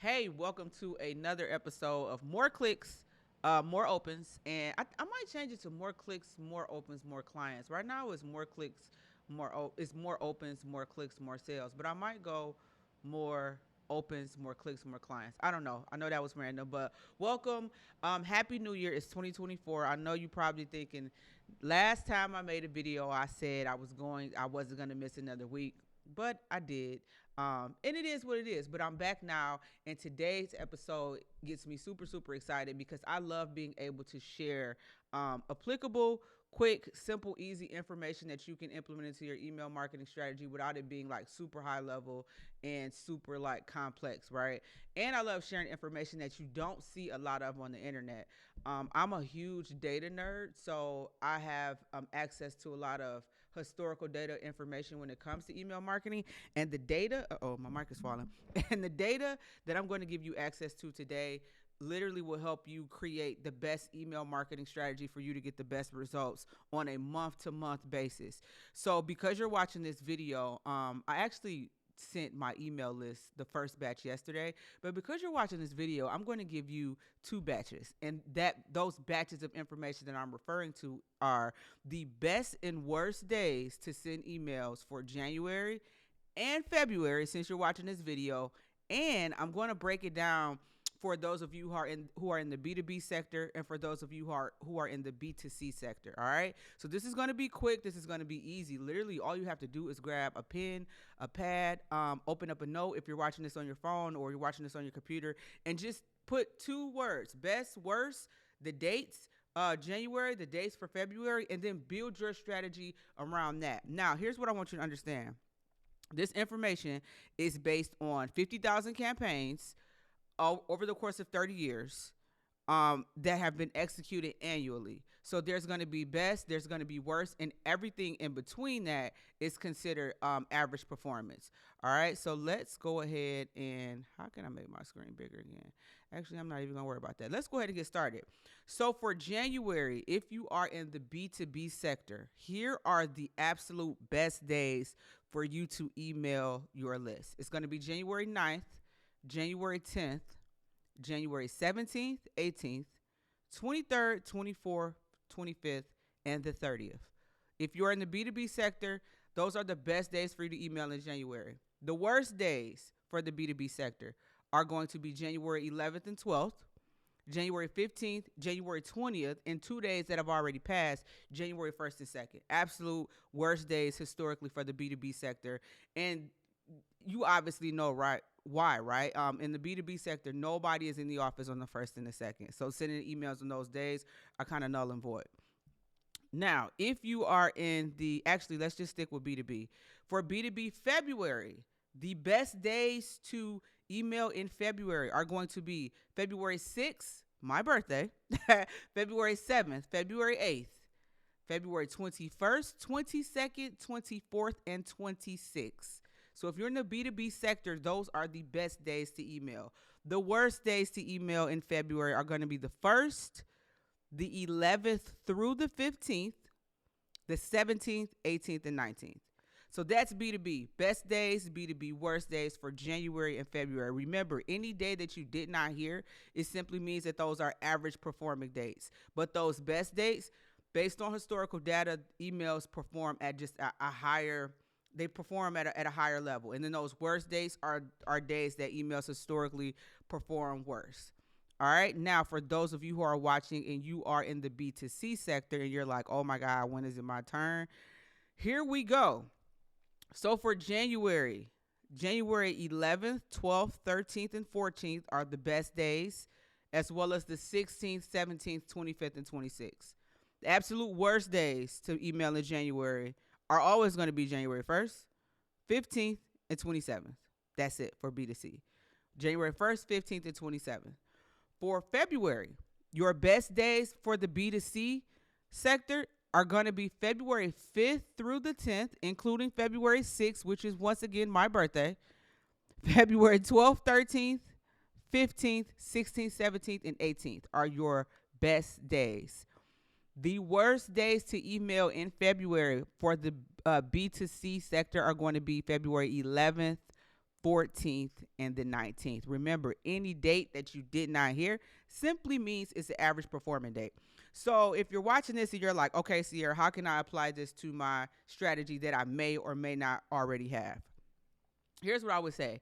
Hey, welcome to another episode of More Clicks, More Opens. And I might change it to More Clicks, More Opens, More Clients. Right now it's More Clicks, it's more opens, more clicks, more sales. But I might go more opens, more clicks, more clients. I don't know. I know that was random, but welcome. Happy New Year. It's 2024. I know you probably thinking last time I made a video, I said I wasn't going to miss another week, but I did. And it is what it is. But I'm back now, and today's episode gets me super, super excited because I love being able to share applicable, quick, simple, easy information that you can implement into your email marketing strategy without it being like super high level and super like complex, right? And I love sharing information that you don't see a lot of on the internet. I'm a huge data nerd, so I have access to a lot of historical data information when it comes to email marketing. And the data, oh, my mic is falling. And the data that I'm going to give you access to today literally will help you create the best email marketing strategy for you to get the best results on a month to month basis. So because you're watching this video, I actually sent my email list the first batch yesterday, but because you're watching this video, I'm going to give you two batches, and that those batches of information that I'm referring to are the best and worst days to send emails for January and February, since you're watching this video. And I'm going to break it down for those of you who are in the B2B sector, and for those of you who are in the B2C sector. All right. So this is going to be quick. This is going to be easy. Literally, all you have to do is grab a pen, a pad, open up a note if you're watching this on your phone or you're watching this on your computer, and just put two words: best, worst, the dates. January, the dates for February, and then build your strategy around that. Now, here's what I want you to understand. This information is based on 50,000 campaigns over the course of 30 years that have been executed annually. So there's going to be best, there's going to be worst, and everything in between that is considered average performance. All right, so let's go ahead and how can I make my screen bigger again? Actually, I'm not even going to worry about that. Let's go ahead and get started. So for January, if you are in the B2B sector, here are the absolute best days for you to email your list. It's going to be January 9th, January 10th, January 17th, 18th, 23rd, 24th, 25th, and the 30th. If you're in the B2B sector, those are the best days for you to email in January. The worst days for the B2B sector are going to be January 11th and 12th, January 15th, January 20th, and 2 days that have already passed, January 1st and 2nd. Absolute worst days historically for the B2B sector. And you obviously know, right? Why, right? In the B2B sector, nobody is in the office on the 1st and the 2nd. So sending emails on those days are kind of null and void. Now, if you are actually, let's just stick with B2B. For B2B February, the best days to email in February are going to be February 6th, my birthday, February 7th, February 8th, February 21st, 22nd, 24th, and 26th. So if you're in the B2B sector, those are the best days to email. The worst days to email in February are going to be the 1st, the 11th through the 15th, the 17th, 18th, and 19th. So that's B2B. Best days, B2B, worst days for January and February. Remember, any day that you did not hear, it simply means that those are average performing dates. But those best dates, based on historical data, emails perform at just a higher they perform at a higher level. And then those worst days are days that emails historically perform worse. All right. Now, for those of you who are watching and you are in the B2C sector and you're like, oh my God, when is it my turn? Here we go. So for January 11th, 12th, 13th, and 14th are the best days, as well as the 16th, 17th, 25th, and 26th. The absolute worst days to email in January are always going to be January 1st, 15th, and 27th. That's it for B2C. January 1st, 15th, and 27th. For February, your best days for the B2C sector are going to be February 5th through the 10th, including February 6th, which is once again my birthday. February 12th, 13th, 15th, 16th, 17th, and 18th are your best days. The worst days to email in February for the B2C sector are going to be February 11th 14th, and the 19th. Remember, any date that you did not hear simply means it's the average performing date. So if you're watching this and you're like, okay, Sierra, how can I apply this to my strategy that I may or may not already have? Here's what I would say.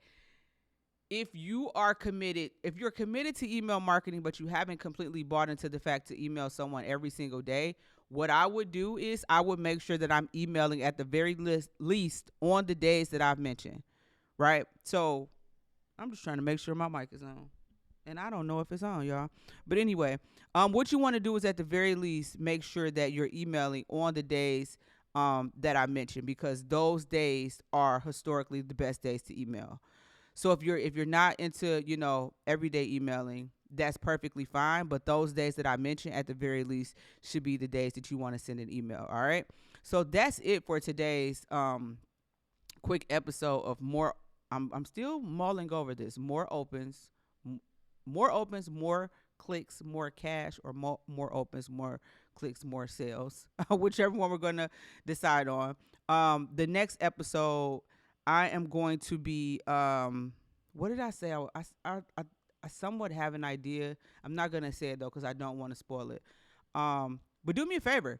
If you're committed to email marketing, but you haven't completely bought into the fact to email someone every single day, what I would do is I would make sure that I'm emailing at the very least on the days that I've mentioned, right? So I'm just trying to make sure my mic is on. And I don't know if it's on, y'all. But anyway, what you want to do is at the very least make sure that you're emailing on the days that I mentioned, because those days are historically the best days to email. So if you're not into, everyday emailing, that's perfectly fine. But those days that I mentioned at the very least should be the days that you want to send an email. All right. So that's it for today's quick episode of more. I'm still mulling over this. More opens, more clicks, more cash, or more opens, more clicks, more sales, whichever one we're going to decide on. The next episode, I am going to be, what did I say? I somewhat have an idea. I'm not going to say it though, because I don't want to spoil it. But do me a favor.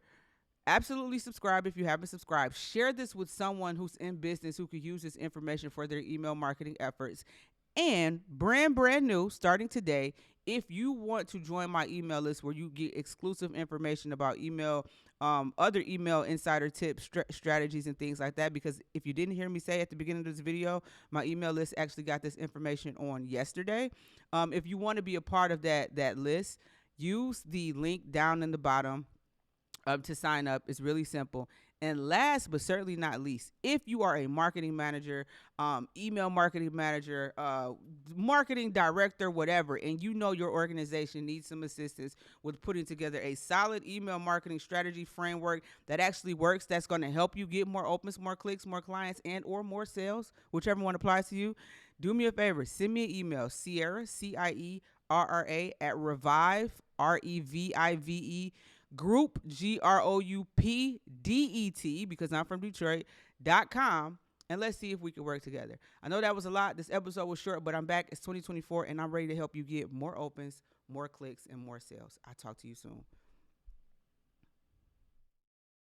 Absolutely subscribe if you haven't subscribed. Share this with someone who's in business who could use this information for their email marketing efforts. And brand new, starting today, if you want to join my email list where you get exclusive information about email, other email insider tips, strategies, and things like that, because if you didn't hear me say at the beginning of this video, my email list actually got this information on yesterday. If you want to be a part of that list, use the link down in the bottom to sign up. It's really simple. And last but certainly not least, if you are a marketing manager, email marketing manager, marketing director, whatever, and you know your organization needs some assistance with putting together a solid email marketing strategy framework that actually works, that's going to help you get more opens, more clicks, more clients, and or more sales, whichever one applies to you, do me a favor. Send me an email, Sierra, Cierra, at Revive, Revive, Group, GROUPDET, because I'm from Detroit.com, and let's see if we can work together. I know that was a lot. This episode was short, but I'm back. It's 2024, and I'm ready to help you get more opens, more clicks, and more sales. I'll talk to you soon.